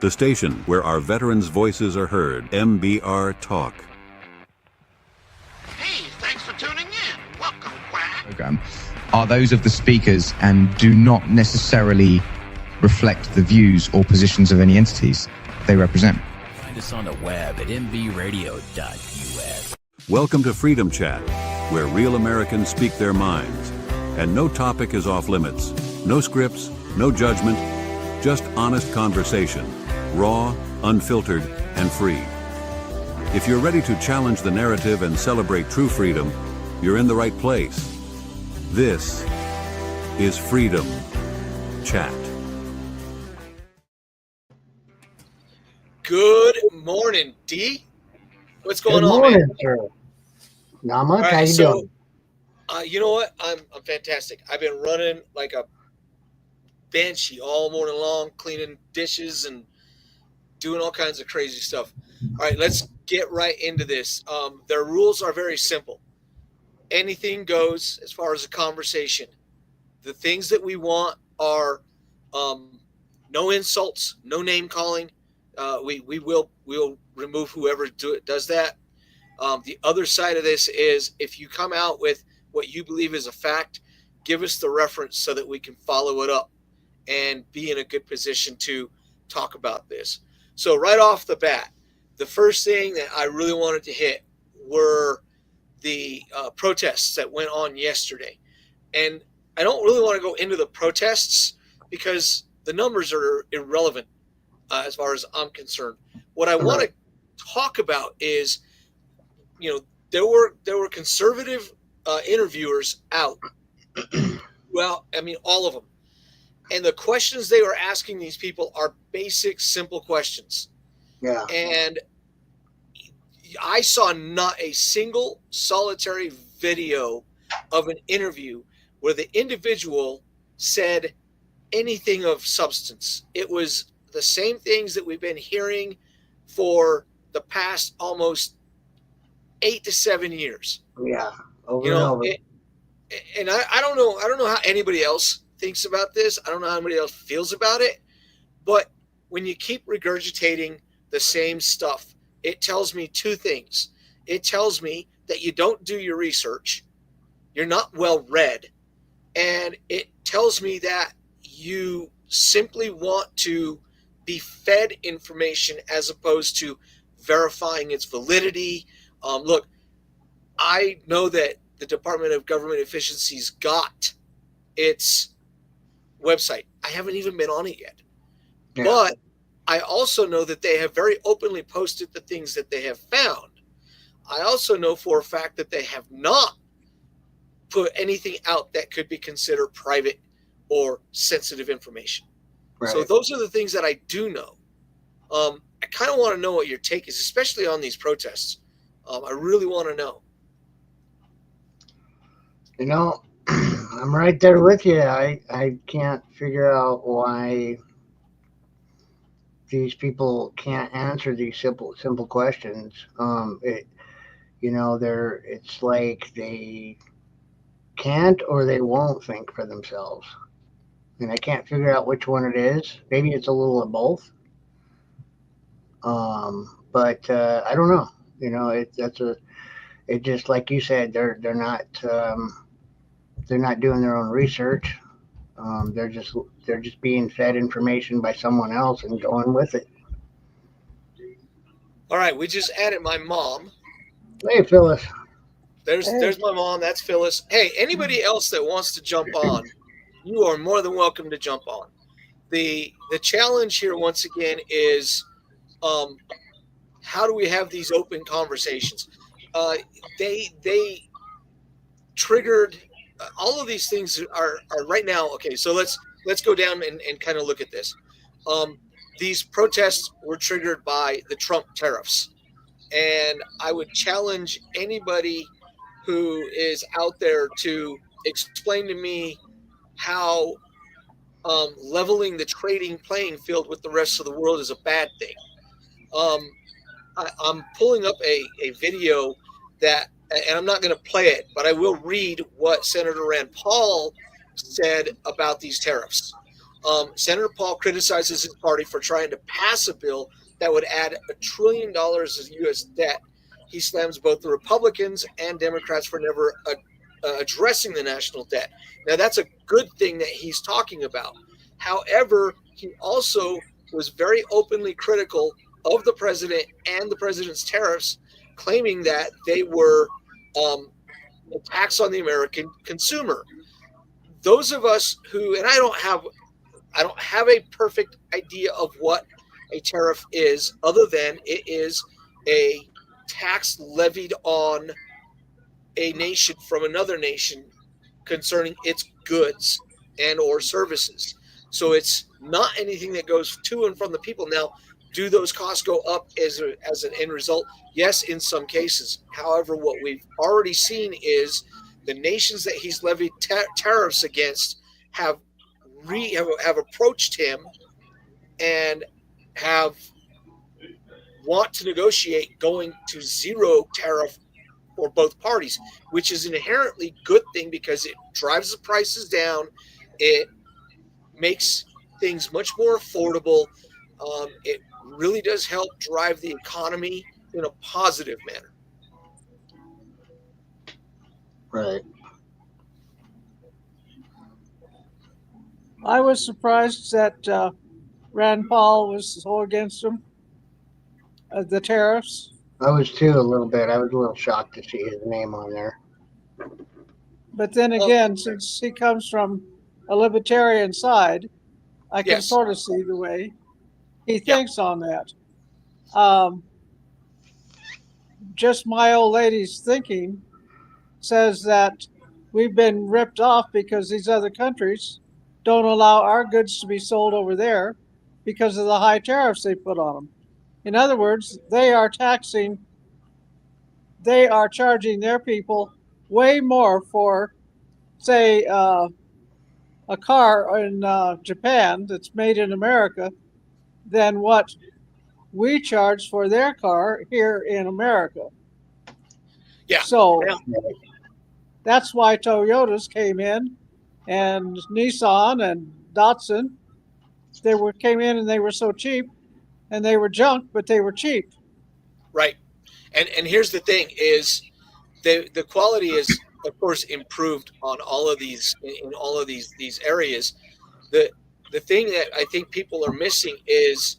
the station where our veterans' voices are heard, MBR Talk. Hey, thanks for tuning in. Welcome, Quack. Program are those of the speakers and do not necessarily reflect the views or positions of any entities they represent. Find us on the web at mbradio.us. Welcome to Freedom Chat, where real Americans speak their minds. And no topic is off limits. No scripts, no judgment, just honest conversation, raw, unfiltered, and free. If you're ready to challenge the narrative and celebrate true freedom, you're in the right place. This is Freedom Chat. Good morning, D. What's going Good on, morning, man? sir. Not much. All right, How you doing? You know what? I'm fantastic. I've been running like a banshee all morning long, cleaning dishes and doing all kinds of crazy stuff. All right, let's get right into this. Their rules are very simple. Anything goes as far as a conversation. The things that we want are no insults, no name calling. We'll remove whoever does that. The other side of this is if you come out with what you believe is a fact, give us the reference so that we can follow it up and be in a good position to talk about this. So right off the bat, the first thing that I really wanted to hit were the protests that went on yesterday. And I don't really want to go into the protests because the numbers are irrelevant as far as I'm concerned. What I want to talk about is, there were conservative interviewers out. Well, I mean, all of them. And the questions they were asking these people are basic, simple questions. Yeah. And I saw not a single solitary video of an interview where the individual said anything of substance. It was the same things that we've been hearing for the past almost 8 to 7 years. Yeah. Over and over. And I don't know how anybody else thinks about this. I don't know how anybody else feels about it. But when you keep regurgitating the same stuff, it tells me two things. It tells me that you don't do your research, you're not well read, and it tells me that you simply want to be fed information as opposed to verifying its validity. Look, I know that the Department of Government Efficiency's got its website. I haven't even been on it yet. Yeah. But I also know that they have very openly posted the things that they have found. I also know for a fact that they have not put anything out that could be considered private or sensitive information. Right. So those are the things that I do know. I kind of want to know what your take is, especially on these protests. I really want to know. I'm right there with you. I can't figure out why these people can't answer these simple questions. It's like they can't or they won't think for themselves. And I can't figure out which one it is. Maybe it's a little of both. But I don't know. It just like you said, they're not doing their own research. They're just being fed information by someone else and going with it. All right, we just added my mom. Hey, Phyllis. There's my mom. That's Phyllis. Hey, anybody else that wants to jump on, you are more than welcome to jump on. The challenge here once again is, how do we have these open conversations? They triggered all of these things are right now. Okay, so let's go down and kind of look at this. These protests were triggered by the Trump tariffs, and I would challenge anybody who is out there to explain to me how leveling the trading playing field with the rest of the world is a bad thing. I'm pulling up a video that, and I'm not going to play it, but I will read what Senator Rand Paul said about these tariffs. Senator Paul criticizes his party for trying to pass a bill that would add $1 trillion of U.S. debt. He slams both the Republicans and Democrats for never addressing the national debt. Now, that's a good thing that he's talking about. However, he also was very openly critical of the president and the president's tariffs, claiming that they were a tax on the American consumer. Those of us who, and I don't have a perfect idea of what a tariff is, other than it is a tax levied on a nation from another nation concerning its goods and or services. So it's not anything that goes to and from the people. Now, do those costs go up as an end result? Yes, in some cases. However, what we've already seen is the nations that he's levied tariffs against have approached him and want to negotiate going to zero tariff for both parties, which is an inherently good thing because it drives the prices down. It makes things much more affordable. It really does help drive the economy in a positive manner. Right. I was surprised that Rand Paul was so against him, the tariffs. I was too a little bit. I was a little shocked to see his name on there. But then again, since he comes from a libertarian side, I can sort of see the way he thinks on that. Just my old lady's thinking says that we've been ripped off because these other countries don't allow our goods to be sold over there because of the high tariffs they put on them. In other words, they are charging their people way more for, say, a car in Japan that's made in America than what we charge for their car here in America. Yeah. So that's why Toyotas came in, and Nissan and Datsun, came in and they were so cheap, and they were junk, but they were cheap. Right. And here's the thing is the quality is, of course, improved on all of these in all of these areas. The thing that I think people are missing is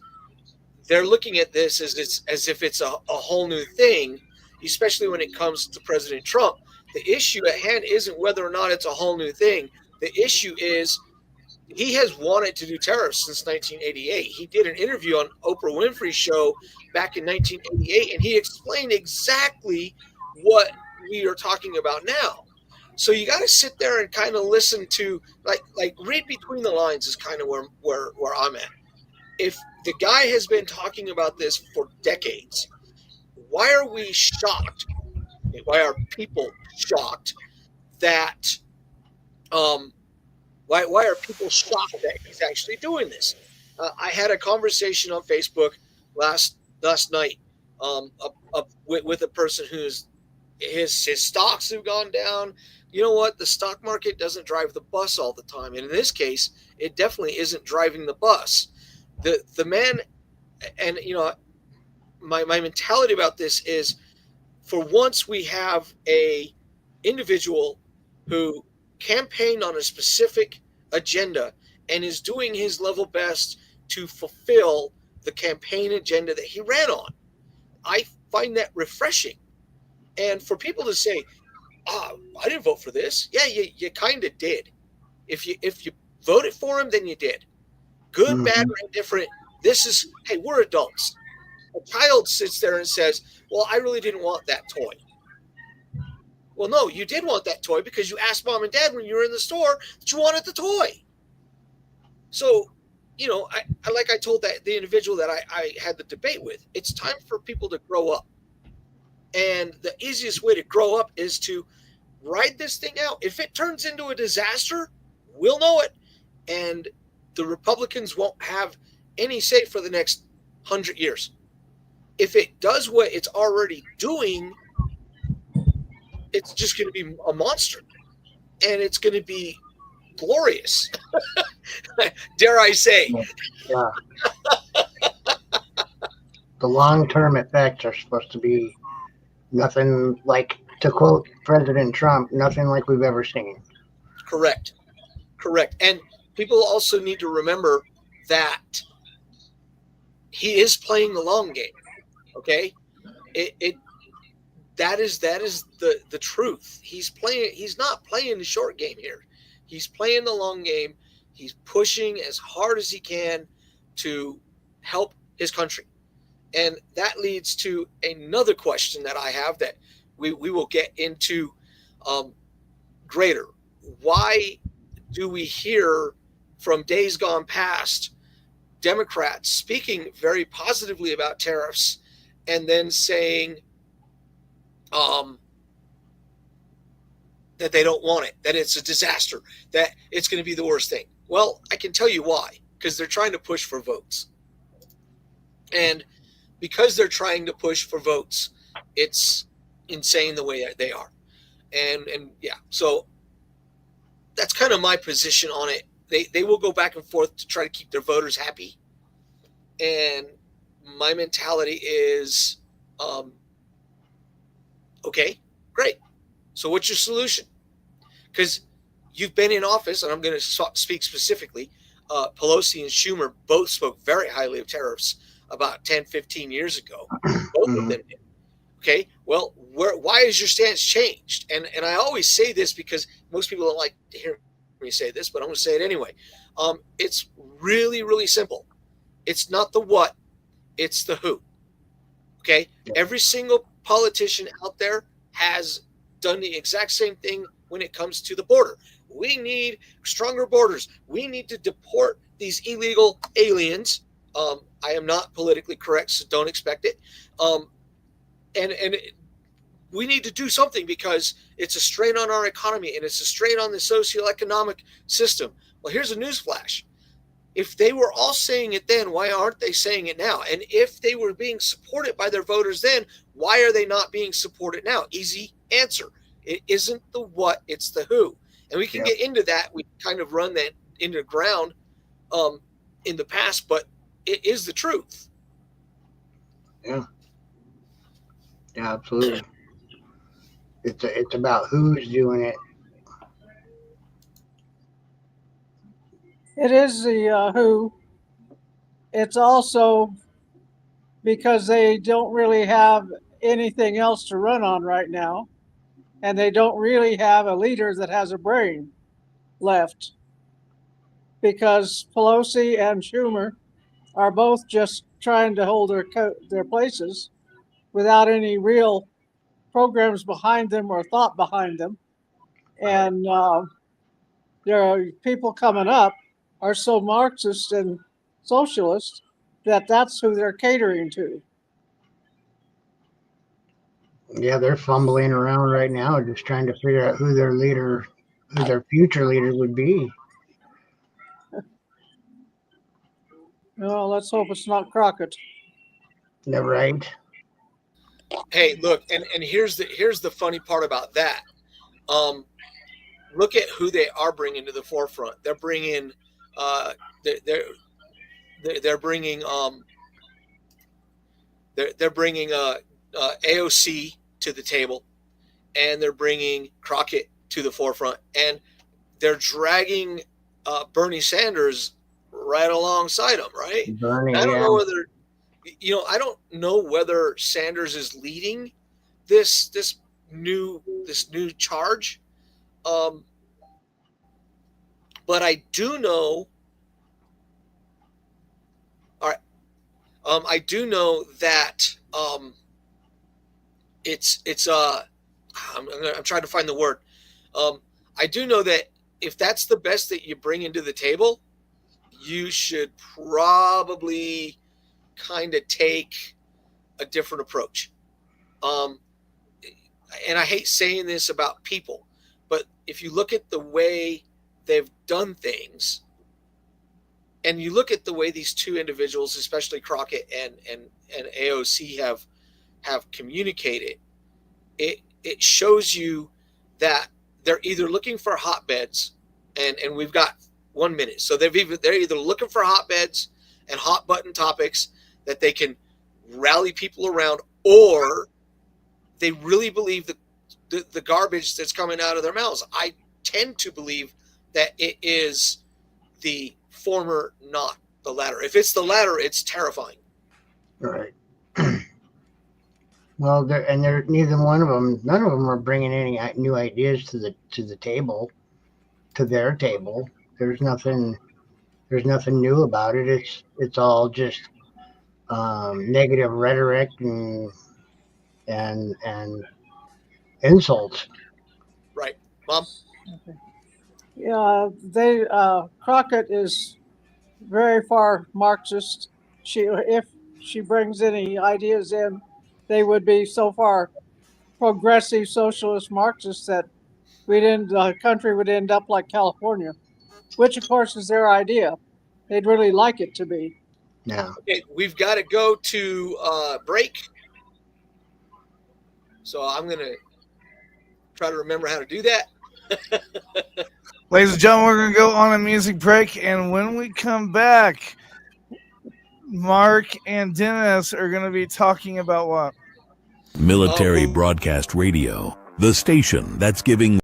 they're looking at this as if it's a whole new thing, especially when it comes to President Trump. The issue at hand isn't whether or not it's a whole new thing. The issue is he has wanted to do tariffs since 1988. He did an interview on Oprah Winfrey's show back in 1988, and he explained exactly what we are talking about now. So you got to sit there and kind of listen to, like read between the lines is kind of where I'm at. If the guy has been talking about this for decades, why are we shocked? Why are people shocked that why are people shocked that he's actually doing this? I had a conversation on Facebook last night with a person who's his stocks have gone down. You know what? The stock market doesn't drive the bus all the time, and in this case, it definitely isn't driving the bus. The man, and you know, my mentality about this is, for once we have a individual who campaigned on a specific agenda and is doing his level best to fulfill the campaign agenda that he ran on. I find that refreshing. And for people to say, I didn't vote for this. Yeah, you kind of did. If you voted for him, then you did. Good, bad, or indifferent. This is, hey, we're adults. A child sits there and says, well, I really didn't want that toy. Well, no, you did want that toy because you asked mom and dad when you were in the store that you wanted the toy. So, you know, I told the individual that I had the debate with, it's time for people to grow up. And the easiest way to grow up is to ride this thing out. If it turns into a disaster, we'll know it. And the Republicans won't have any say for the next 100 years. If it does what it's already doing, it's just going to be a monster. And it's going to be glorious, dare I say. Yeah. The long-term effects are supposed to be nothing like, to quote President Trump, nothing like we've ever seen. Correct. And people also need to remember that he is playing the long game. Okay, that is the truth. He's not playing the short game here. He's playing the long game. He's pushing as hard as he can to help his country. And that leads to another question that I have that we will get into greater. Why do we hear from days gone past Democrats speaking very positively about tariffs and then saying that they don't want it, that it's a disaster, that it's going to be the worst thing? Well, I can tell you why. Because they're trying to push for votes. And because they're trying to push for votes, it's insane the way they are. And yeah, so that's kind of my position on it. They will go back and forth to try to keep their voters happy. And my mentality is, okay, great. So what's your solution? Because you've been in office, and I'm going to speak specifically. Pelosi and Schumer both spoke very highly of tariffs about 10, 15 years ago. Both of them did. Okay, well, why has your stance changed? And I always say this because most people don't like to hear me say this, but I'm going to say it anyway. It's really, really simple. It's not the what, it's the who. Okay, every single politician out there has done the exact same thing when it comes to the border. We need stronger borders. We need to deport these illegal aliens. I am not politically correct, so don't expect it. We need to do something because it's a strain on our economy and it's a strain on the socioeconomic system. Well, here's a newsflash. If they were all saying it then, why aren't they saying it now? And if they were being supported by their voters then, why are they not being supported now? Easy answer. It isn't the what, it's the who. And we can get into that. We kind of run that into the ground in the past, but it is the truth. Yeah. Yeah, absolutely. It's about who's doing it. It is the who. It's also because they don't really have anything else to run on right now. And they don't really have a leader that has a brain left. Because Pelosi and Schumer are both just trying to hold their places without any real programs behind them or thought behind them. And there are people coming up are so Marxist and socialist that that's who they're catering to. Yeah, they're fumbling around right now, just trying to figure out who their future leader would be. Well, let's hope it's not Crockett. Yeah, right. Hey, look, and here's the funny part about that. Look at who they are bringing to the forefront. They're bringing they're bringing AOC to the table, and they're bringing Crockett to the forefront, and they're dragging Bernie Sanders right alongside him, right? Bernie, I don't know whether I don't know whether Sanders is leading this new charge, but I do know. All right, I do know that I'm trying to find the word. I do know that if that's the best that you bring into the table, you should probably kind of take a different approach. And I hate saying this about people, but if you look at the way they've done things, and you look at the way these two individuals, especially Crockett and AOC, have communicated, it shows you that they're either looking for hotbeds and we've got 1 minute. So they're either looking for hotbeds and hot button topics that they can rally people around, or they really believe the garbage that's coming out of their mouths. I tend to believe that it is the former, not the latter. If it's the latter, it's terrifying. Right. Well, they're neither one of them. None of them are bringing any new ideas to the table, to their table. There's nothing new about it. It's all just negative rhetoric and insults. Right, Mom? Yeah, Crockett is very far Marxist. If she brings any ideas in, they would be so far progressive socialist Marxists that the country would end up like California, which of course is their idea. They'd really like it to be. Yeah. Okay, we've got to go to break. So I'm going to try to remember how to do that. Ladies and gentlemen, we're going to go on a music break, and when we come back, Mark and Dennis are going to be talking about what? Military Broadcast Radio, the station that's giving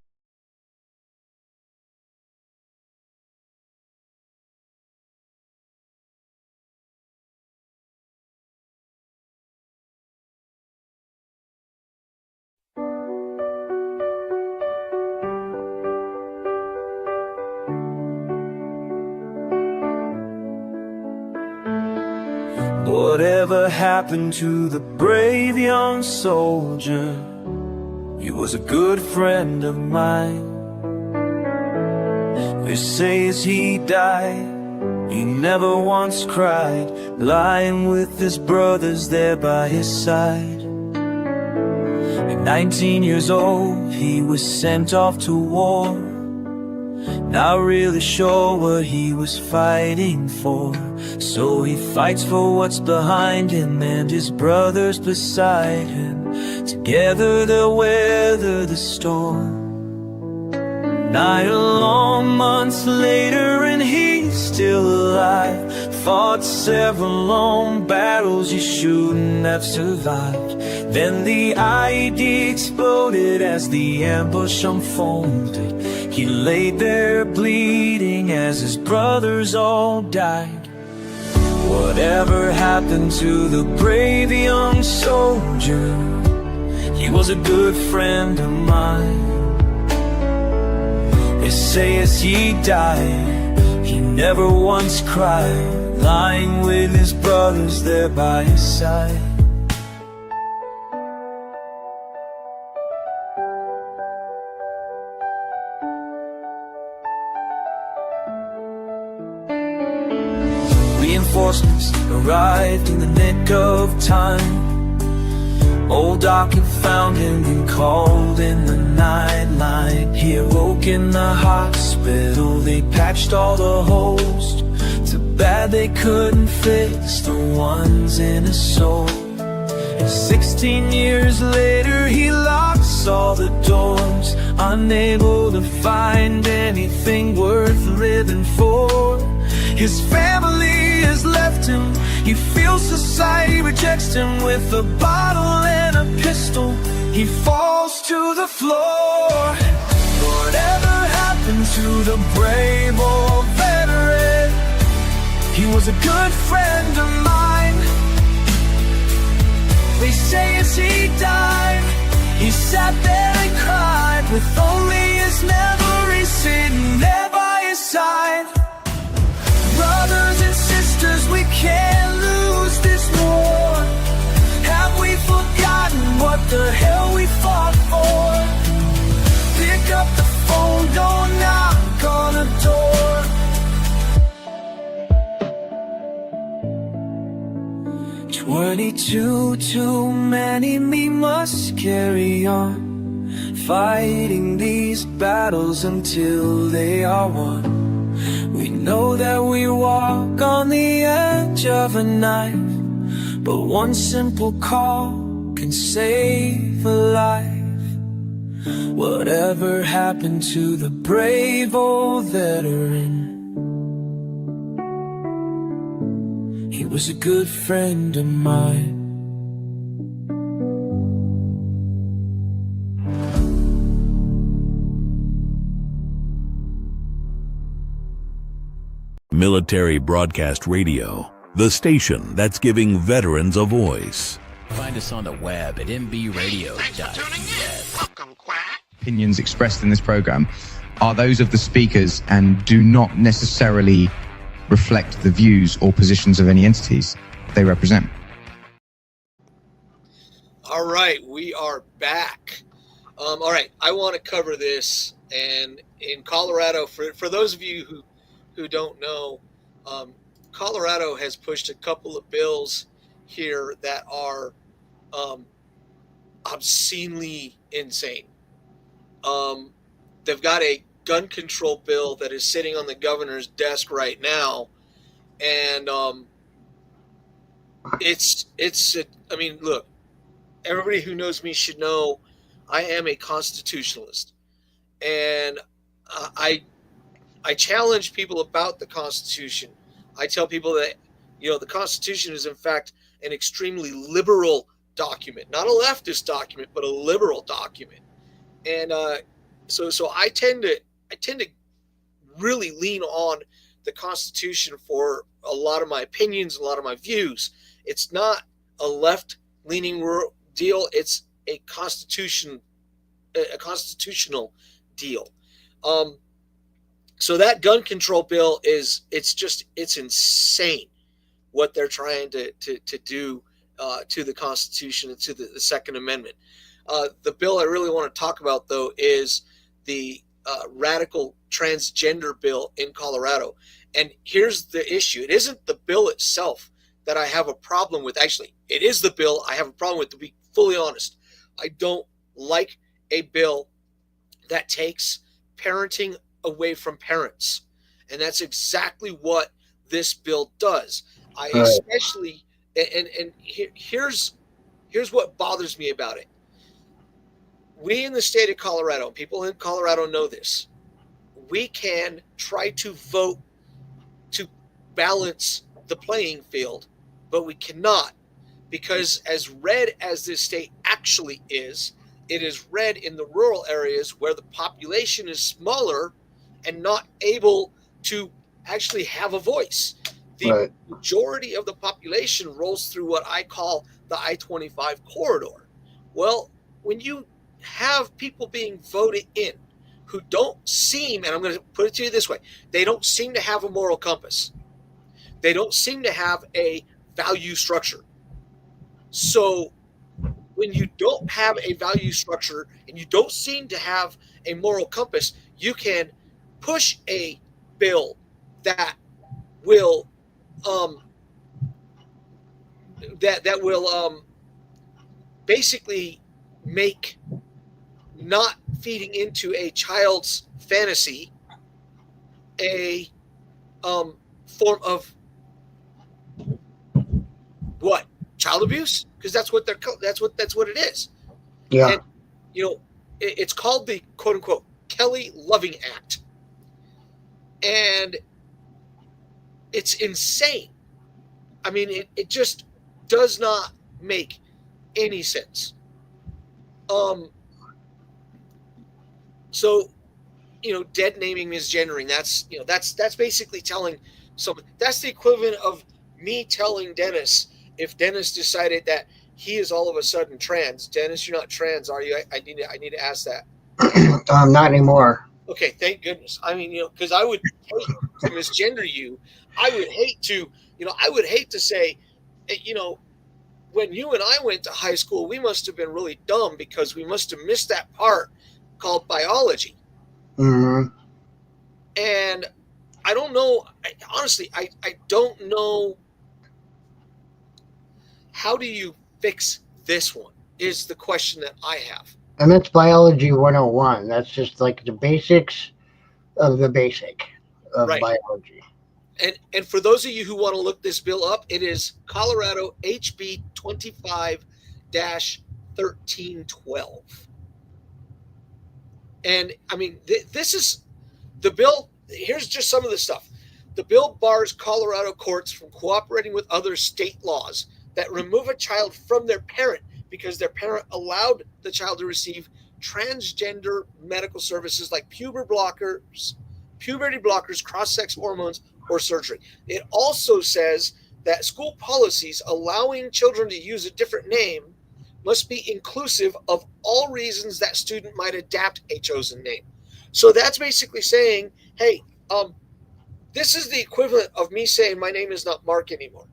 Whatever happened to the brave young soldier? He was a good friend of mine. They say as he died, he never once cried, lying with his brothers there by his side. At 19 years old, he was sent off to war, not really sure what he was fighting for. So he fights for what's behind him and his brothers beside him. Together they'll weather the storm. 9 long months later and he's still alive. Fought several long battles he shouldn't have survived. Then the IED exploded as the ambush unfolded. He laid there bleeding as his brothers all died. Whatever happened to the brave young soldier? He was a good friend of mine. They say as he died, he never once cried, lying with his brothers there by his side. Reinforcements arrived in the nick of time. Old Doc had found him and called in the nightline. He awoke in the hospital, they patched all the holes. Too bad they couldn't fix the ones in his soul. 16 years later he locks all the doors, unable to find anything worth living for. His family has left him, he feels society rejects him. With a bottle and a pistol, he falls to the floor. Whatever happened to the brave old veteran? He was a good friend of mine. They say as he died, he sat there and cried, with only his memories sitting there by his side. Brothers and sisters, we can't lose this war. Have we forgotten what the hell we fought for? Pick up the phone, don't knock on the door. 22 too many, we must carry on, fighting these battles until they are won. We know that we walk on the edge of a knife, but one simple call can save a life. Whatever happened to the brave old veteran? He was a good friend of mine. Military Broadcast Radio, the station that's giving veterans a voice. Find us on the web at Thanks for tuning mbradio.us. in. Welcome, Quack. Opinions expressed in this program are those of the speakers and do not necessarily reflect the views or positions of any entities they represent. All right, we are back. All right, I want to cover this. And in Colorado, for those of you who don't know, Colorado has pushed a couple of bills here that are obscenely insane. They've got a gun control bill that is sitting on the governor's desk right now, and I mean, look, everybody who knows me should know I am a constitutionalist, and I challenge people about the Constitution. I tell people that, the Constitution is in fact an extremely liberal document, not a leftist document, but a liberal document. And so I tend to really lean on the Constitution for a lot of my opinions, a lot of my views. It's not a left-leaning deal. It's a constitutional deal. So that gun control bill it's insane what they're trying to do to the Constitution and to the Second Amendment. The bill I really want to talk about, though, is the radical transgender bill in Colorado. And here's the issue. It isn't the bill itself that I have a problem with. Actually, it is the bill I have a problem with, to be fully honest. I don't like a bill that takes parenting away from parents. And that's exactly what this bill does. Especially, and here's what bothers me about it. We in the state of Colorado, people in Colorado know this, we can try to vote to balance the playing field, but we cannot, because as red as this state actually is, it is red in the rural areas where the population is smaller and not able to actually have a voice. The majority of the population rolls through what I call the I-25 corridor. Well, when you have people being voted in who don't seem, and I'm going to put it to you this way, they don't seem to have a moral compass. They don't seem to have a value structure. So when you don't have a value structure and you don't seem to have a moral compass, you can push a bill that will basically make not feeding into a child's fantasy a form of what? Child abuse? Because that's what it is. Yeah. And it's called the quote unquote Kelly Loving Act. And it's insane. I mean, it just does not make any sense. So, dead naming, misgendering, that's basically telling someone, that's the equivalent of me telling Dennis, if Dennis decided that he is all of a sudden trans. Dennis, you're not trans, are you? I need to ask that. Not anymore. Okay, thank goodness. I mean, because I would hate to misgender you. I would hate to say, when you and I went to high school, we must have been really dumb because we must have missed that part called biology. Mm-hmm. And I don't know. Honestly, I don't know. How do you fix this one is the question that I have. And that's biology 101. That's just like the basics of the basic of biology. And for those of you who want to look this bill up, it is Colorado HB 25-1312. And I mean, this is the bill. Here's just some of the stuff. The bill bars Colorado courts from cooperating with other state laws that remove a child from their parent because their parent allowed the child to receive transgender medical services like puberty blockers, cross-sex hormones, or surgery. It also says that school policies allowing children to use a different name must be inclusive of all reasons that student might adapt a chosen name. So that's basically saying, hey, this is the equivalent of me saying my name is not Mark anymore.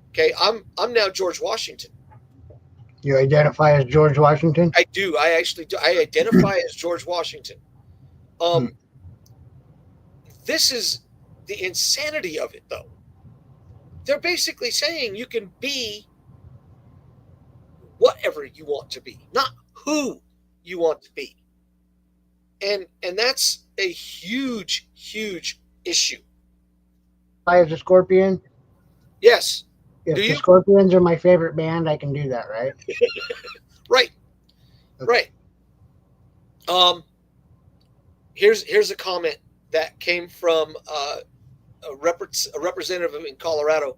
Okay, I'm now George Washington. You identify as George Washington? I do. I actually do. I identify as George Washington. This is the insanity of it, though. They're basically saying you can be whatever you want to be, not who you want to be. And that's a huge, huge issue. As a Scorpion? Yes. If Do the you? Scorpions are my favorite band, I can do that, right? Right. Right. Here's a comment that came from a representative in Colorado.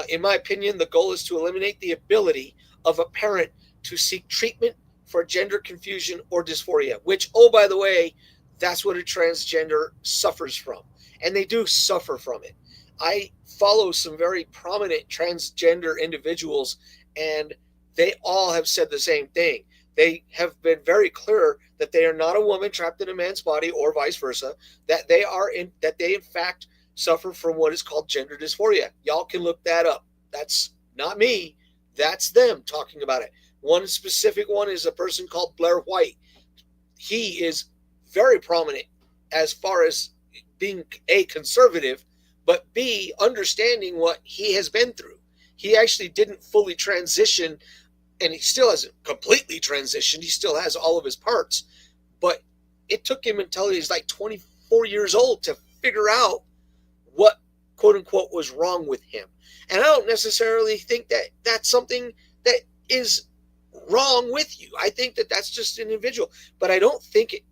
In my opinion, the goal is to eliminate the ability of a parent to seek treatment for gender confusion or dysphoria, which, oh, by the way, that's what a transgender suffers from. And they do suffer from it. I follow some very prominent transgender individuals, and they all have said the same thing. They have been very clear that they are not a woman trapped in a man's body or vice versa, that they in fact suffer from what is called gender dysphoria. Y'all can look that up. That's not me. That's them talking about it. One specific one is a person called Blair White. He is very prominent as far as being A, conservative, but B, understanding what he has been through. He actually didn't fully transition, and he still hasn't completely transitioned. He still has all of his parts, but it took him until he was like 24 years old to figure out what, quote unquote, was wrong with him. And I don't necessarily think that that's something that is wrong with you. I think that that's just an individual, but I don't think it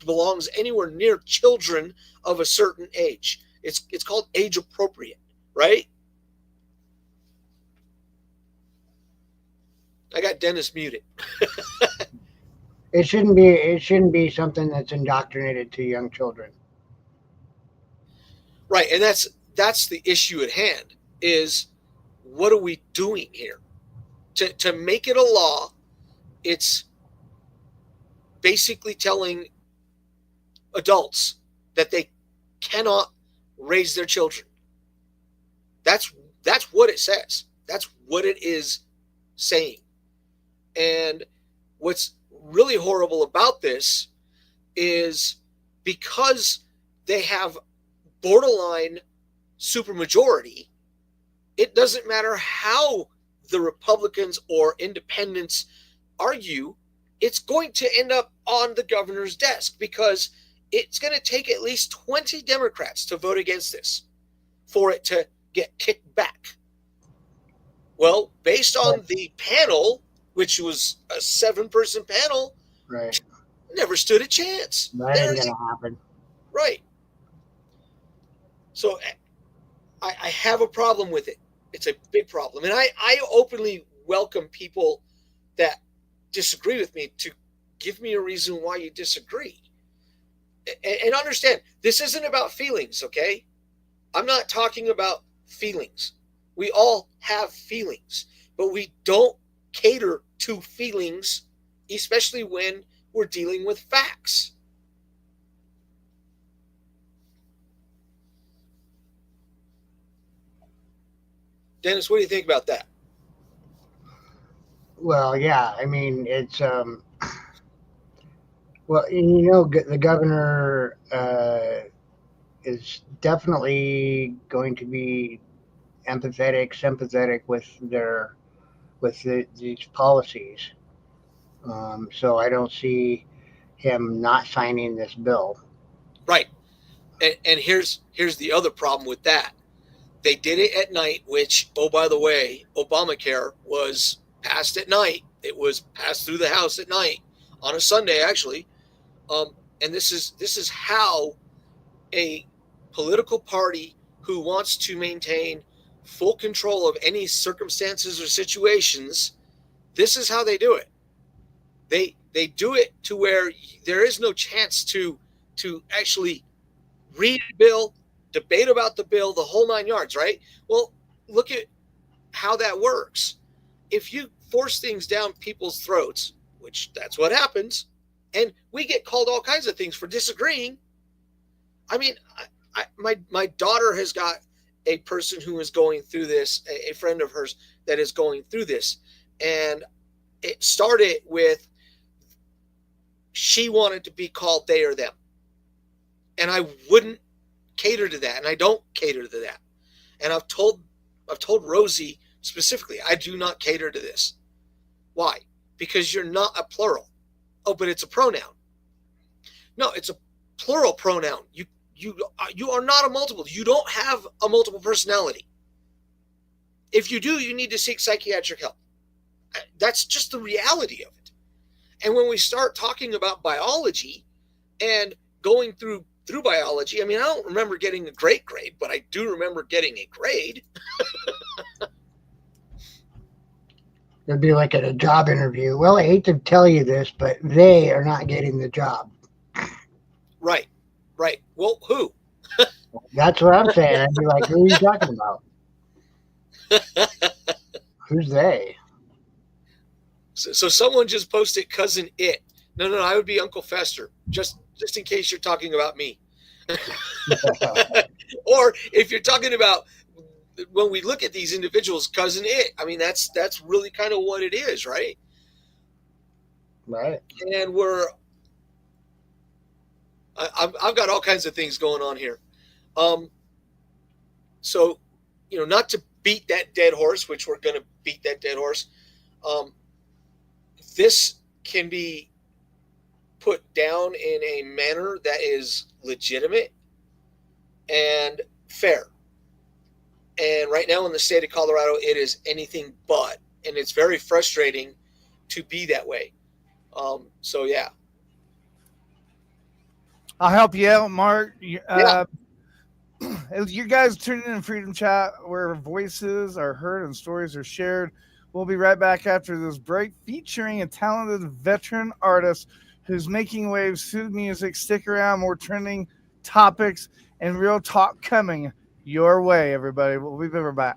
belongs anywhere near children of a certain age. It's called age appropriate, right? I got Dennis muted. It shouldn't be something that's indoctrinated to young children. Right, and that's the issue at hand, is what are we doing here? To make it a law, it's basically telling adults that they cannot raise their children. That's what it says. That's what it is saying. And what's really horrible about this is because they have borderline supermajority, it doesn't matter how the Republicans or independents argue, it's going to end up on the governor's desk because it's going to take at least 20 Democrats to vote against this for it to get kicked back. Well, based on the panel, which was a 7-person panel, right, never stood a chance. That ain't going to happen. Right. So I have a problem with it. It's a big problem. And I openly welcome people that disagree with me to give me a reason why you disagree. And understand, this isn't about feelings, okay? I'm not talking about feelings. We all have feelings, but we don't cater to feelings, especially when we're dealing with facts. Dennis, what do you think about that? Well, yeah, I mean, it's well, the governor is definitely going to be sympathetic with these policies. So I don't see him not signing this bill. Right. And here's the other problem with that. They did it at night, which, oh, by the way, Obamacare was passed at night. It was passed through the House at night on a Sunday, actually. And this is how a political party who wants to maintain full control of any circumstances or situations, this is how they do it. They do it to where there is no chance to actually read the bill, debate about the bill, the whole 9 yards, right? Well, look at how that works. If you force things down people's throats, which that's what happens, and we get called all kinds of things for disagreeing. I mean, my daughter has got a person who is going through this, a friend of hers that is going through this. And it started with, she wanted to be called they or them. And I wouldn't cater to that. And I don't cater to that. And I've told Rosie specifically, I do not cater to this. Why? Because you're not a plural. Oh, but it's a pronoun. No, it's a plural pronoun. You are not a multiple. You don't have a multiple personality. If you do, you need to seek psychiatric help. That's just the reality of it. And when we start talking about biology and going through biology, I mean, I don't remember getting a great grade, but I do remember getting a grade. It'd be like at a job interview. Well, I hate to tell you this, but they are not getting the job. Right. Well, who? That's what I'm saying. I'd be like, who are you talking about? Who's they? So someone just posted cousin it. No, I would be Uncle Fester, just in case you're talking about me. Or if you're talking about, when we look at these individuals, cousin it. I mean, that's really kind of what it is, right? Right. And I've got all kinds of things going on here. So, not to beat that dead horse, which we're going to beat that dead horse. This can be put down in a manner that is legitimate and fair. And right now in the state of Colorado, it is anything but, and it's very frustrating to be that way. So yeah. I'll help you out, Mark. Yeah. You guys tune in Freedom Chat, where voices are heard and stories are shared. We'll be right back after this break, featuring a talented veteran artist who's making waves through music. Stick around, more trending topics and real talk coming your way, everybody. We'll be right back.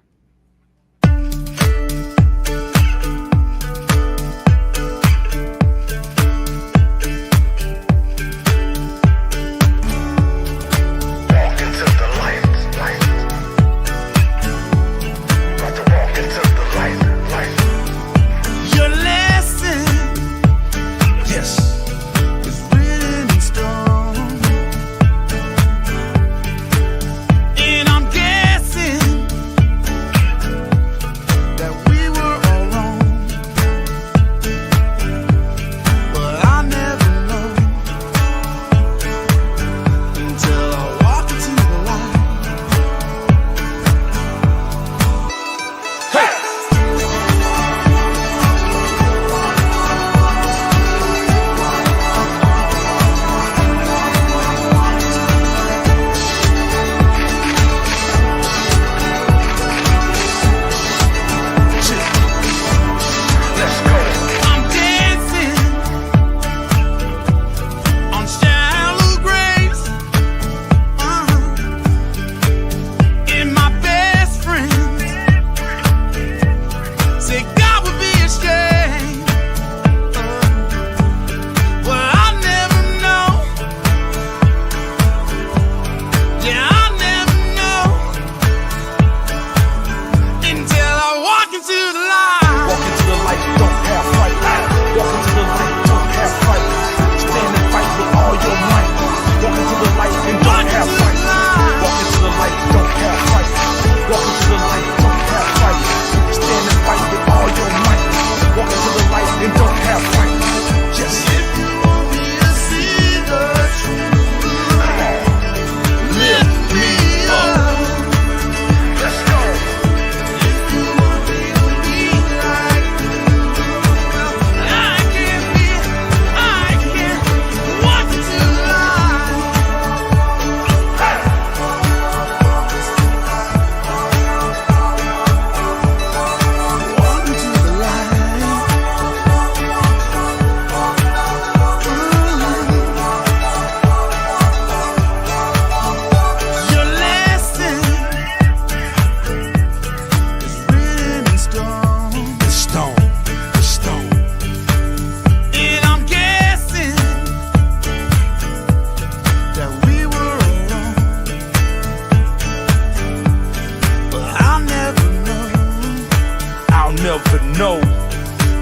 never know.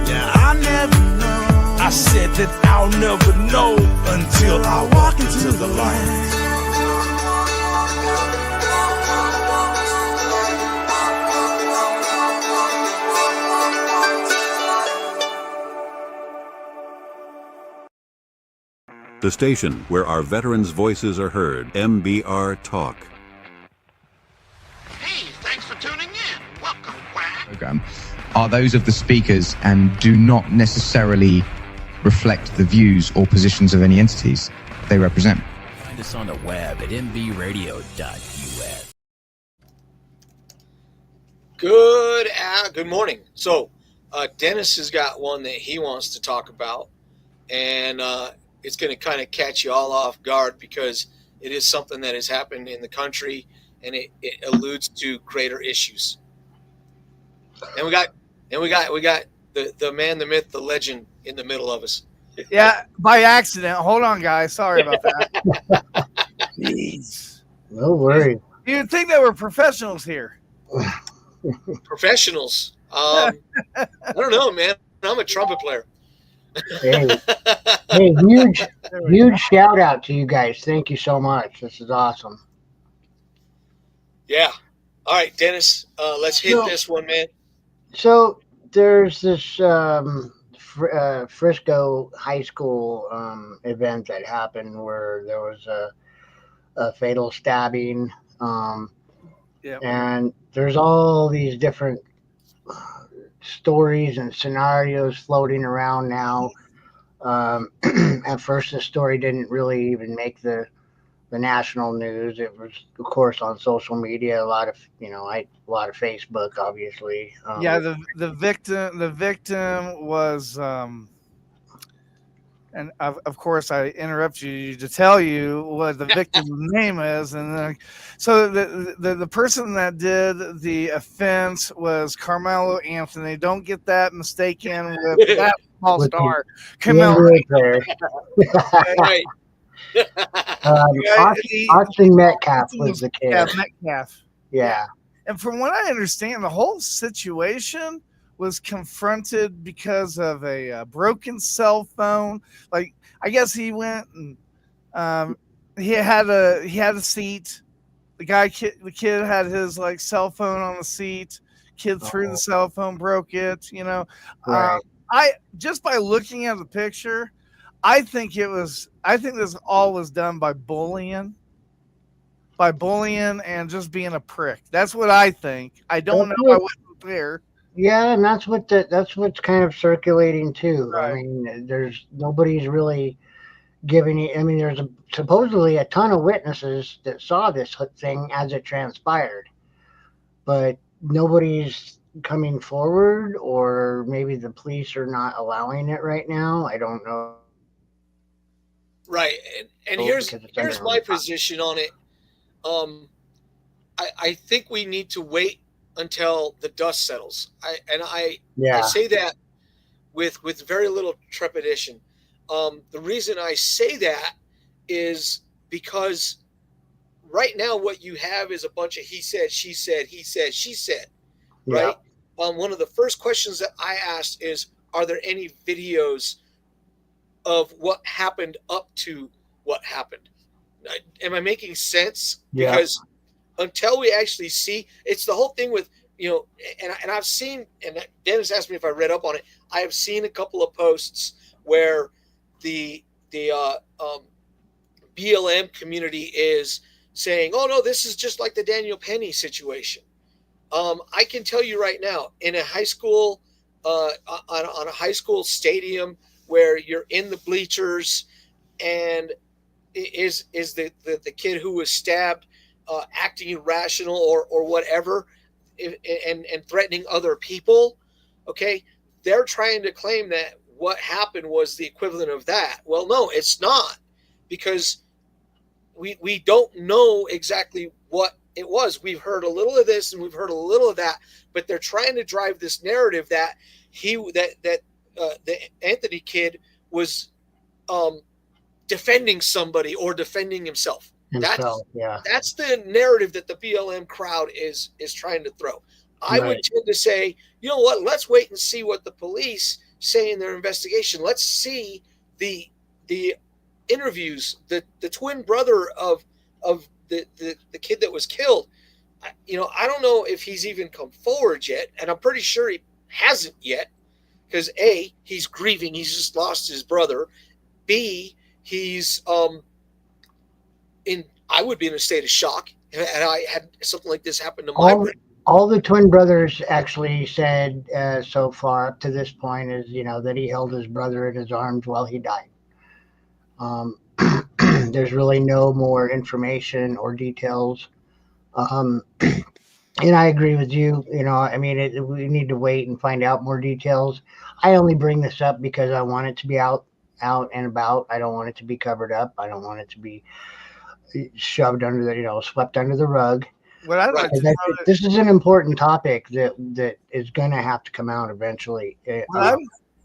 Yeah, I never know. I said that I'll never know until I walk into the light. The station where our veterans' voices are heard, MBR Talk. Hey, thanks for tuning in. Welcome, Quack. Program are those of the speakers and do not necessarily reflect the views or positions of any entities they represent. Find us on the web at mbradio.us. Good morning. So, Dennis has got one that he wants to talk about, and it's going to kind of catch you all off guard because it is something that has happened in the country, and it alludes to greater issues. And we got the man, the myth, the legend in the middle of us. Yeah, by accident. Hold on, guys. Sorry about that. Jeez. No worries. You'd think they were professionals here. Professionals. I don't know, man. I'm a trumpet player. Hey, huge shout out to you guys. Thank you so much. This is awesome. Yeah. All right, Dennis, let's hit this one, man. So there's this Frisco high school event that happened where there was a fatal stabbing. And there's all these different stories and scenarios floating around now. At first, the story didn't really even make the national news. It was, of course, on social media. A lot of Facebook, obviously. The victim was, and of course, I interrupt you to tell you what the victim's name is, and so the person that did the offense was Carmelo Anthony. Don't get that mistaken with that small star, Carmelo. Right. Austin Metcalf was the kid. Yeah, Metcalf. Yeah. And from what I understand, the whole situation was confronted because of a broken cell phone. Like, I guess he went and he had a seat. The kid had his like cell phone on the seat. Kid threw the cell phone, broke it. Right. I just by looking at the picture, I think this all was done by bullying and just being a prick. That's what I think. I don't know. I wasn't there. Yeah, and that's what's kind of circulating too. Right. I mean, nobody's really giving it. I mean, there's supposedly a ton of witnesses that saw this thing as it transpired, but nobody's coming forward, or maybe the police are not allowing it right now. I don't know. Right, and here's my position on it. I think we need to wait until the dust settles. I say that with very little trepidation. The reason I say that is because right now what you have is a bunch of he said, she said, he said, she said, right? Yeah. One of the first questions that I asked is, are there any videos of what happened up to what happened? Am I making sense? Yeah. Because until we actually see, it's the whole thing with, and I've seen, and Dennis asked me if I read up on it. I have seen a couple of posts where the BLM community is saying, oh no, this is just like the Daniel Penny situation. I can tell you right now, in a high school, on a high school stadium where you're in the bleachers, and is the kid who was stabbed acting irrational or whatever, and threatening other people. Okay, they're trying to claim that what happened was the equivalent of that. Well, no, it's not, because we don't know exactly what it was. We've heard a little of this and we've heard a little of that, but they're trying to drive this narrative that the Anthony kid was defending somebody or defending himself. That's the narrative that the BLM crowd is trying to throw. I Right. would tend to say, you know what? Let's wait and see what the police say in their investigation. Let's see the interviews. The twin brother of the kid that was killed. I don't know if he's even come forward yet, and I'm pretty sure he hasn't yet, because A, he's grieving. He's just lost his brother. B, he's I would be in a state of shock, and I had something like this happen to my brother. All the twin brothers actually said so far up to this point is, that he held his brother in his arms while he died. There's really no more information or details. And I agree with you. We need to wait and find out more details. I only bring this up because I want it to be out and about. I don't want it to be covered up. I don't want it to be shoved under swept under the rug. What I'd like to know, This is an important topic that is going to have to come out eventually.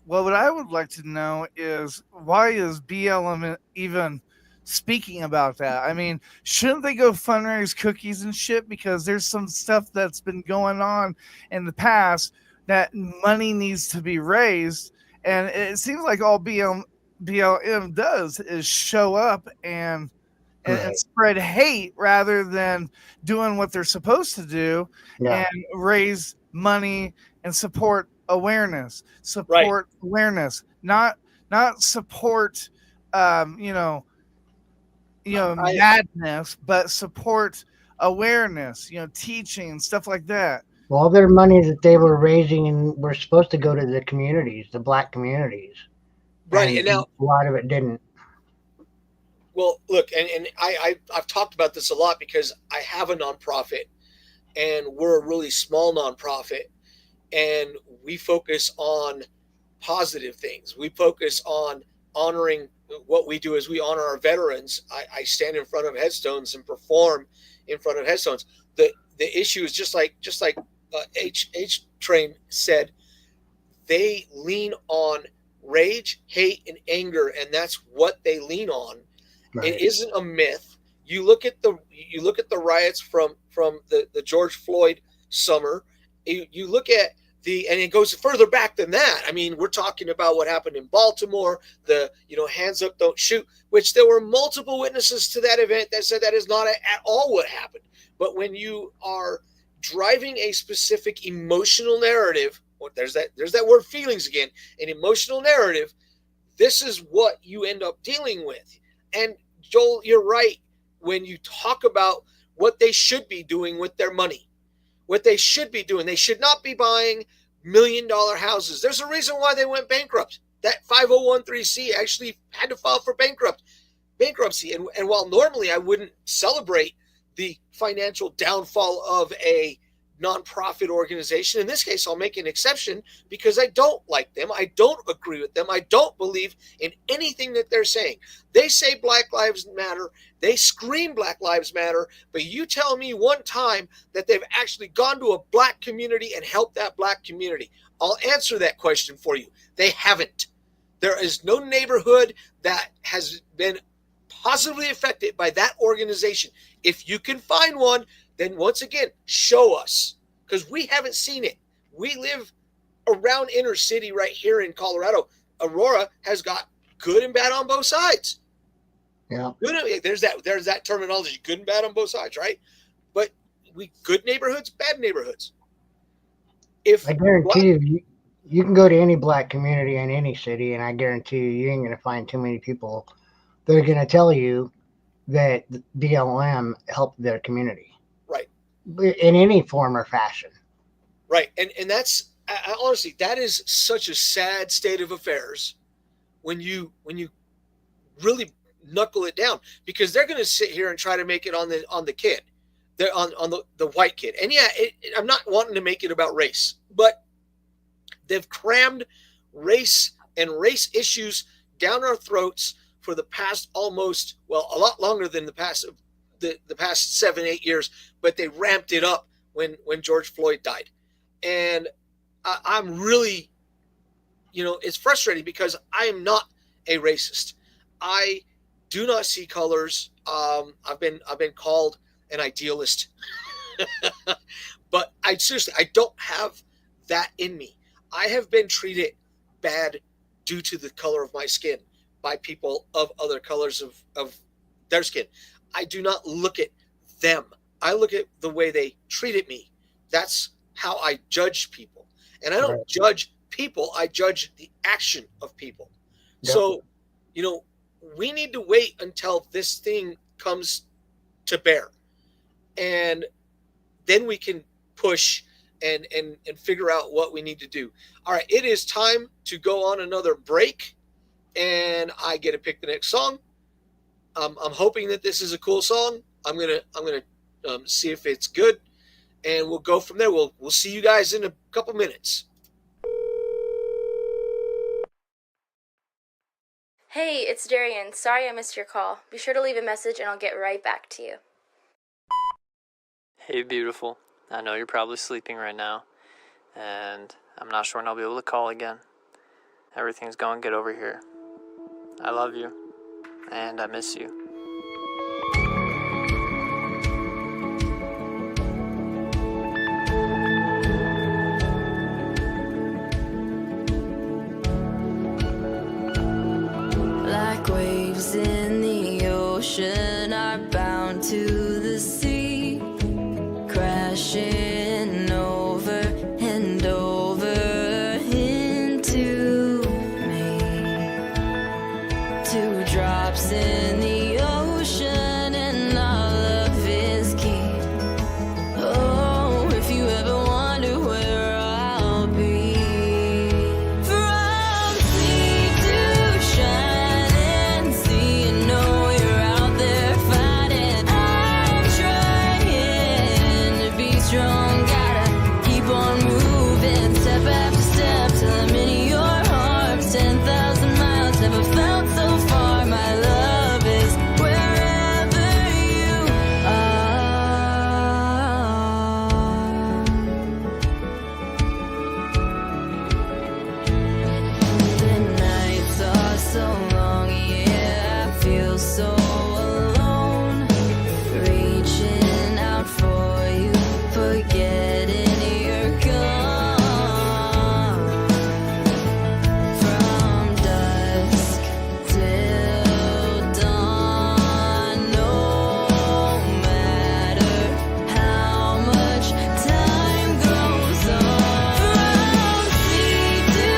what I would like to know is, why is BLM even speaking about that? I mean, shouldn't they go fundraise cookies and shit? Because there's some stuff that's been going on in the past that money needs to be raised, and it seems like all BLM does is show up and spread hate rather than doing what they're supposed to do and raise money and support awareness, awareness, not support, madness, but support awareness, teaching, stuff like that. All their money that they were raising and were supposed to go to the communities, the black communities. Right. And now a lot of it didn't. Well, look, and I've talked about this a lot because I have a nonprofit, and we're a really small nonprofit, and we focus on positive things. We focus on honoring. What we do is we honor our veterans. I stand in front of headstones and perform in front of headstones. The issue is just like H Train said, they lean on rage, hate, and anger, and that's what they lean on. Right. It isn't a myth. You look at the riots from the George Floyd summer. You look at and it goes further back than that. I mean, we're talking about what happened in Baltimore, hands up, don't shoot, which there were multiple witnesses to that event that said that is not at all what happened. But when you are driving a specific emotional narrative, there's that word feelings again, an emotional narrative, this is what you end up dealing with. And Joel, you're right when you talk about what they should be doing with their money. What they should be doing, they should not be buying $1 million houses. There's a reason why they went bankrupt. That 501(c) actually had to file for bankruptcy. And while normally I wouldn't celebrate the financial downfall of a nonprofit organization, in this case, I'll make an exception because I don't like them. I don't agree with them. I don't believe in anything that they're saying. They say Black Lives Matter. They scream Black Lives Matter. But you tell me one time that they've actually gone to a black community and helped that black community. I'll answer that question for you. They haven't. There is no neighborhood that has been positively affected by that organization. If you can find one, then once again, show us, because we haven't seen it. We live around inner city right here in Colorado. Aurora has got good and bad on both sides. Yeah. There's that terminology, good and bad on both sides, right? But good neighborhoods, bad neighborhoods. I guarantee you can go to any black community in any city, and I guarantee you ain't going to find too many people that are going to tell you that BLM helped their community. Right. In any form or fashion. Right. And that's honestly, that is such a sad state of affairs when you really knuckle it down, because they're going to sit here and try to make it on the kid. They're on the white kid. And yeah, I'm not wanting to make it about race, but they've crammed race and race issues down our throats for the past a lot longer than the past 7-8 years, but they ramped it up when George Floyd died. And I'm really, it's frustrating because I am not a racist. I do not see colors. I've been called an idealist, But I don't have that in me. I have been treated bad due to the color of my skin by people of other colors of their skin. I do not look at them. I look at the way they treated me. That's how I judge people. And I don't judge people. I judge the action of people. Yep. So, we need to wait until this thing comes to bear. And then we can push and figure out what we need to do. All right, it is time to go on another break, and I get to pick the next song. I'm hoping that this is a cool song. I'm gonna see if it's good, and we'll go from there. We'll see you guys in a couple minutes. Hey, it's Darian. Sorry I missed your call. Be sure to leave a message and I'll get right back to you. Hey, beautiful. I know you're probably sleeping right now, and I'm not sure when I'll be able to call again. Everything's going good over here. I love you, and I miss you. Like waves in the ocean are bound to the sea, crashing over and over into me. 2 drops in the ocean and our love is key. Oh, if you ever wonder where I'll be, from sea to shining sea, you know you're out there fighting. I'm trying to be strong, gotta keep on moving, step after step till I'm in your arms. 10,000 miles, never felt so far. My love is wherever you are. The nights are so long, yeah, I feel so alone. Reaching out for you, forgetting you're gone. From dusk till dawn, no matter how much time goes on. From sea to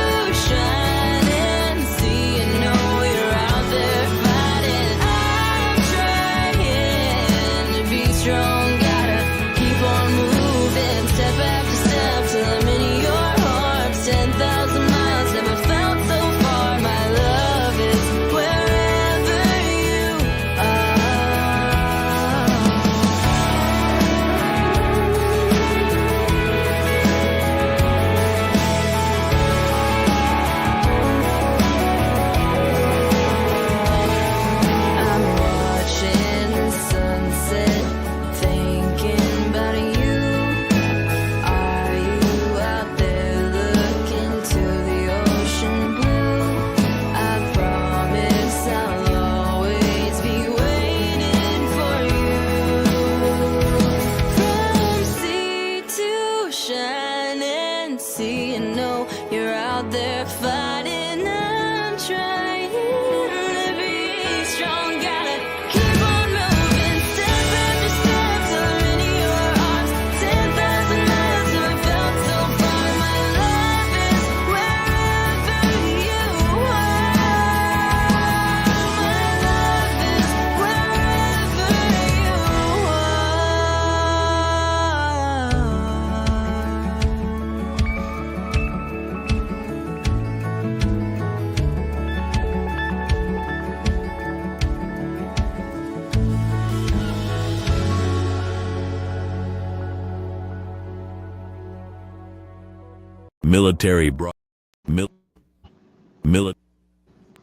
shining sea, you know you're out there fighting. I'm trying to be strong, gotta keep on moving, step after step till I'm in your arms. 10,000 miles, never felt so far. My love is wherever you I'm watching the sunset, thinking about you. Are you out there looking to the ocean blue? I promise I'll always be waiting for you. From sea to shining sea, you know you're out there fighting. I'm trying to be strong, gotta keep on moving, step after step till I'm in your arms. 10,000 miles, never felt so far. My love is wherever you are. My love is wherever you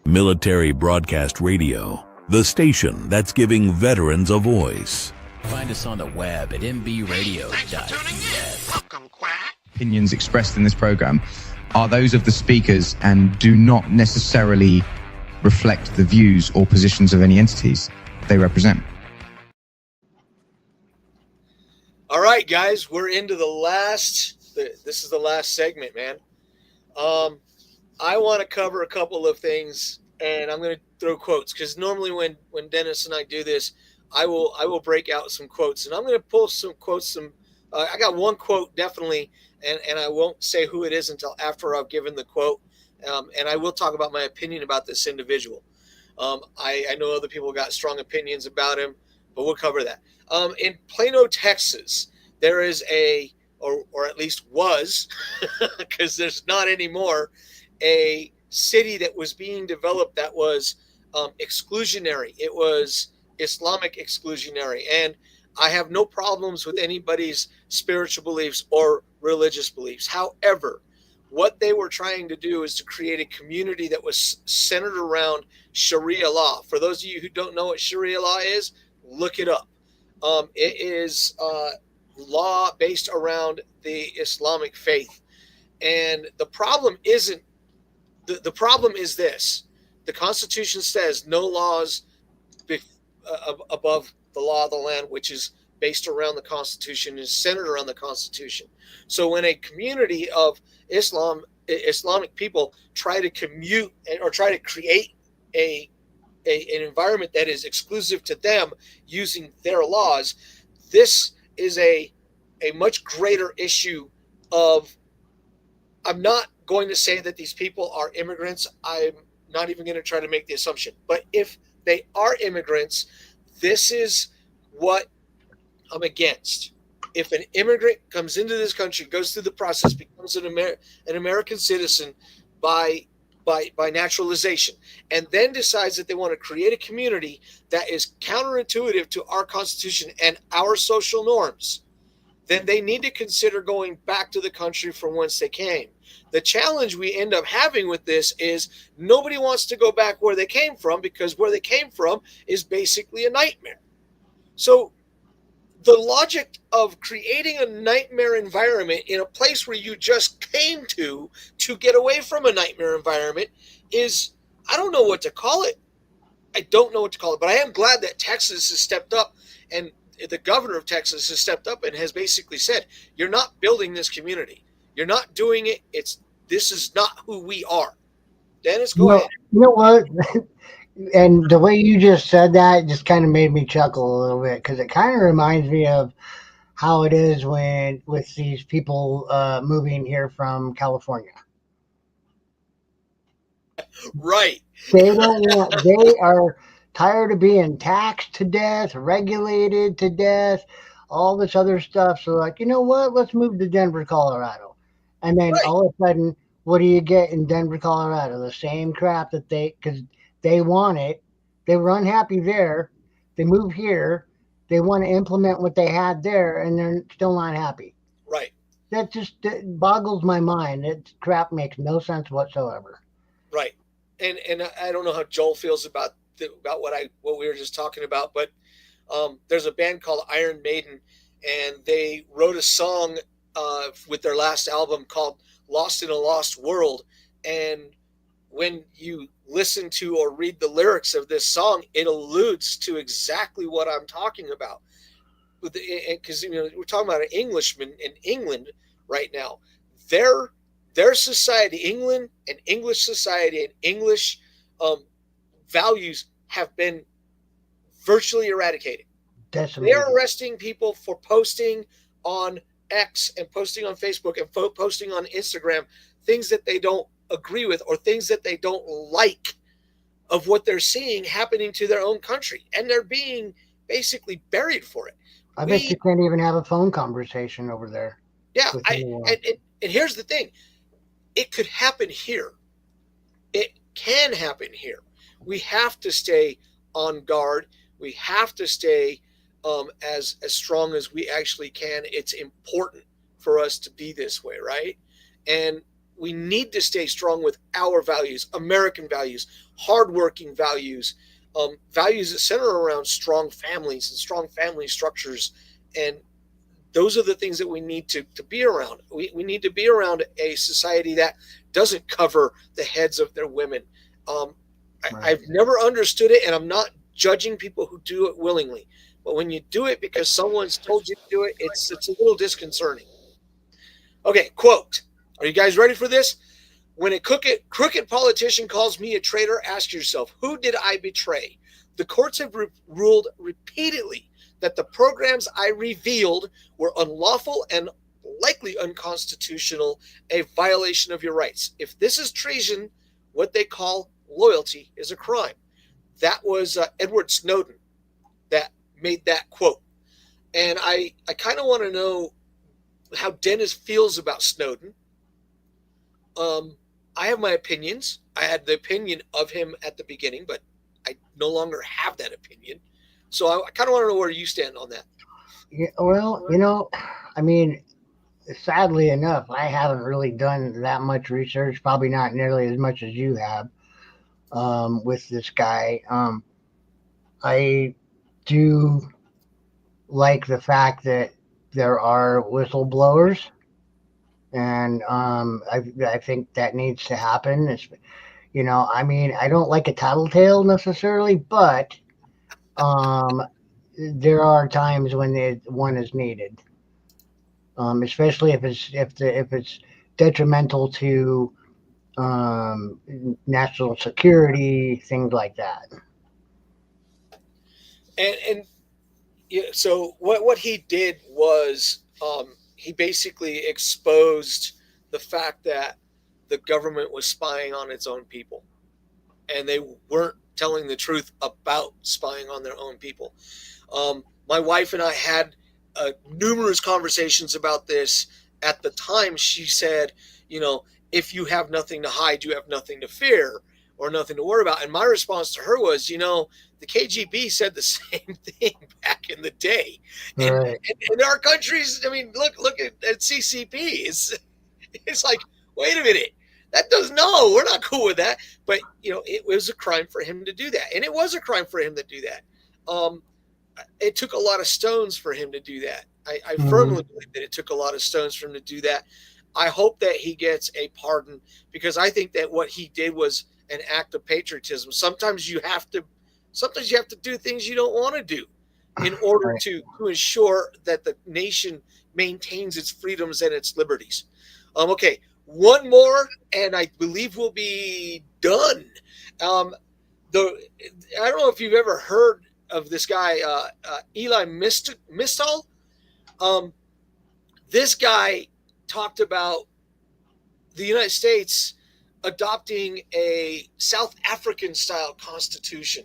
Military Broadcast Radio, the station that's giving veterans a voice. Find us on the web at mbradio.us. Welcome, Quack. Opinions expressed in this program are those of the speakers and do not necessarily reflect the views or positions of any entities they represent. All right. right, guys, we're into this is the last segment, man. I want to cover a couple of things, and I'm going to throw quotes, because normally when Dennis and I do this, I will break out some quotes, and I'm going to pull some quotes. I got one quote definitely, and I won't say who it is until after I've given the quote, and I will talk about my opinion about this individual. I know other people got strong opinions about him, but we'll cover that. In Plano, Texas, there is or at least was, because there's not anymore, a city that was being developed that was exclusionary. It was Islamic exclusionary. And I have no problems with anybody's spiritual beliefs or religious beliefs. However, what they were trying to do is to create a community that was centered around Sharia law. For those of you who don't know what Sharia law is, look it up. It is law based around the Islamic faith. And the problem isn't, the problem is this. The Constitution says no laws above the law of the land, which is based around the Constitution, is centered around the Constitution. So when a community of Islamic people try to commute or try to create an environment that is exclusive to them using their laws, this is a much greater issue of, I'm not going to say that these people are immigrants. I'm not even going to try to make the assumption. But if they are immigrants, this is what I'm against. If an immigrant comes into this country, goes through the process, becomes an American citizen by naturalization, and then decides that they want to create a community that is counterintuitive to our Constitution and our social norms, then they need to consider going back to the country from whence they came. The challenge we end up having with this is nobody wants to go back where they came from, because where they came from is basically a nightmare. So the logic of creating a nightmare environment in a place where you just came to get away from a nightmare environment is, I don't know what to call it. I don't know what to call it, but I am glad that Texas has stepped up, and the governor of Texas has stepped up and has basically said, you're not building this community. You're not doing it. This is not who we are. Dennis, go ahead. You know what? And the way you just said that just kind of made me chuckle a little bit, because it kind of reminds me of how it is with these people moving here from California. Right. They are tired of being taxed to death, regulated to death, all this other stuff. So like, you know what? Let's move to Denver, Colorado. And then all of a sudden, what do you get in Denver, Colorado? The same crap that because they want it. They were unhappy there. They move here. They want to implement what they had there, and they're still not happy. Right. That just boggles my mind. That crap makes no sense whatsoever. Right. And I don't know how Joel feels about what we were just talking about, but there's a band called Iron Maiden, and they wrote a song with their last album called Lost in a Lost World. And when you listen to or read the lyrics of this song, it alludes to exactly what I'm talking about. Because we're talking about an Englishman in England right now. Their society, England and English society and English values have been virtually eradicated. Decimated. They're arresting people for posting on X and posting on Facebook and posting on Instagram things that they don't agree with or things that they don't like of what they're seeing happening to their own country, and they're being basically buried for it. I bet you can't even have a phone conversation over there. Yeah, and here's the thing. It could happen here. It can happen here. We have to stay on guard. We have to stay as strong as we actually can. It's important for us to be this way, right? And we need to stay strong with our values, American values, hardworking values, values that center around strong families and strong family structures. And those are the things that we need to be around. We need to be around a society that doesn't cover the heads of their women. I've never understood it, and I'm not judging people who do it willingly. But when you do it because someone's told you to do it, it's a little disconcerting. Okay, quote. Are you guys ready for this? When a crooked politician calls me a traitor, ask yourself, who did I betray? The courts have ruled repeatedly that the programs I revealed were unlawful and likely unconstitutional, a violation of your rights. If this is treason, what they call loyalty is a crime. That was Edward Snowden that made that quote. And I kind of want to know how Dennis feels about Snowden. I have my opinions. I had the opinion of him at the beginning, but I no longer have that opinion. So I kind of want to know where you stand on that. Yeah, well, I mean, sadly enough, I haven't really done that much research, probably not nearly as much as you have with this guy. I do like the fact that there are whistleblowers, and I think that needs to happen. I mean, I don't like a tattletale necessarily, but there are times when one is needed, especially if it's detrimental to national security, things like that. And so what he did was he basically exposed the fact that the government was spying on its own people, and they weren't telling the truth about spying on their own people. My wife and I had numerous conversations about this. At the time, she said, if you have nothing to hide, you have nothing to fear or nothing to worry about. And my response to her was, the KGB said the same thing back in the day. And, Right. and our countries, I mean, look at CCP. It's like, wait a minute. No, we're not cool with that. But, it was a crime for him to do that. And it was a crime for him to do that. It took a lot of stones for him to do that. I firmly believe that it took a lot of stones for him to do that. I hope that he gets a pardon, because I think that what he did was an act of patriotism. Sometimes you have to do things you don't want to do in order to ensure that the nation maintains its freedoms and its liberties. Okay, one more, and I believe we'll be done. I don't know if you've ever heard of this guy, Eli Mistal. This guy talked about the United States adopting a South African style constitution.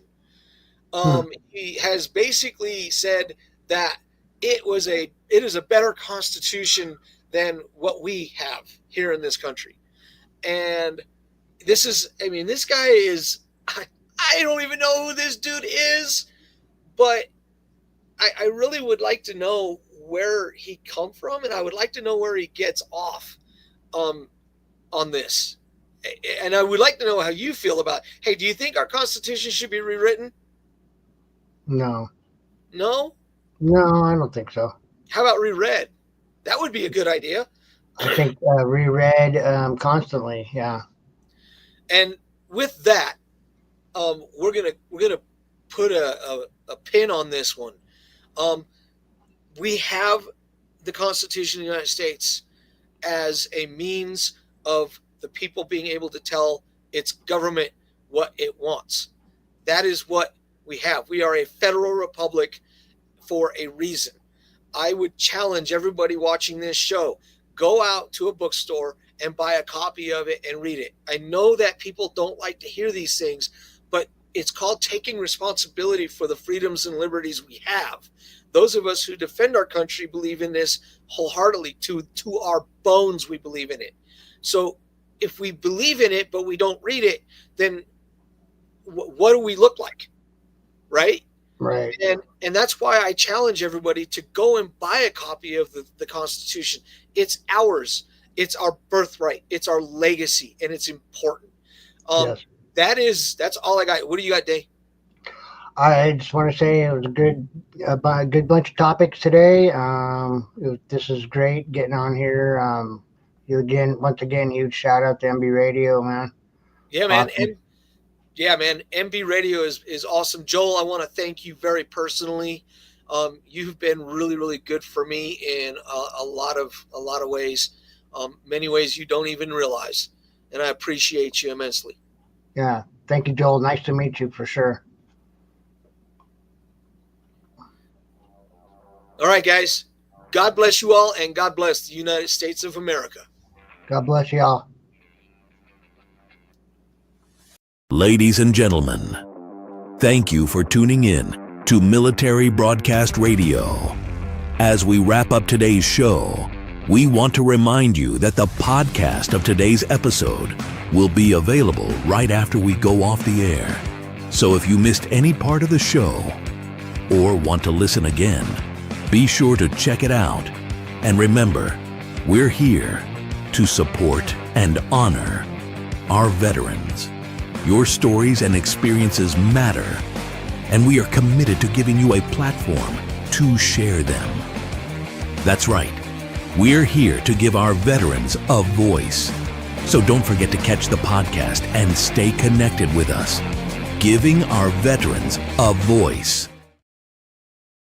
He has basically said that it is a better constitution than what we have here in this country. And this guy is, I don't even know who this dude is, but I really would like to know where he come from, and I would like to know where he gets off on this. And I would like to know how you feel about, hey, do you think our Constitution should be rewritten? No, No? I don't think so. How about reread? That would be a good idea. I think reread constantly. Yeah. And with that, we're gonna put a pin on this one. We have the Constitution of the United States as a means of the people being able to tell its government what it wants. That is what we have. We are a federal republic for a reason. I would challenge everybody watching this show, go out to a bookstore and buy a copy of it and read it. I know that people don't like to hear these things, but it's called taking responsibility for the freedoms and liberties we have. Those of us who defend our country believe in this wholeheartedly. To our bones, we believe in it. So if we believe in it, but we don't read it, then what do we look like? Right? Right. And that's why I challenge everybody to go and buy a copy of the Constitution. It's ours. It's our birthright. It's our legacy, and it's important. Yes. That's all I got. What do you got, Dave? I just want to say it was a good bunch of topics today. This is great getting on here. Once again, huge shout out to MB Radio, man. Yeah, man. Awesome. MB Radio is awesome. Joel, I want to thank you very personally. You've been really, really good for me in a lot of ways, many ways you don't even realize, and I appreciate you immensely. Yeah. Thank you, Joel. Nice to meet you for sure. All right, guys. God bless you all, and God bless the United States of America. God bless y'all. Ladies and gentlemen, thank you for tuning in to Military Broadcast Radio. As we wrap up today's show, we want to remind you that the podcast of today's episode will be available right after we go off the air. So if you missed any part of the show or want to listen again, be sure to check it out. And remember, we're here to support and honor our veterans. Your stories and experiences matter, and we are committed to giving you a platform to share them. That's right. We're here to give our veterans a voice. So don't forget to catch the podcast and stay connected with us. Giving our veterans a voice.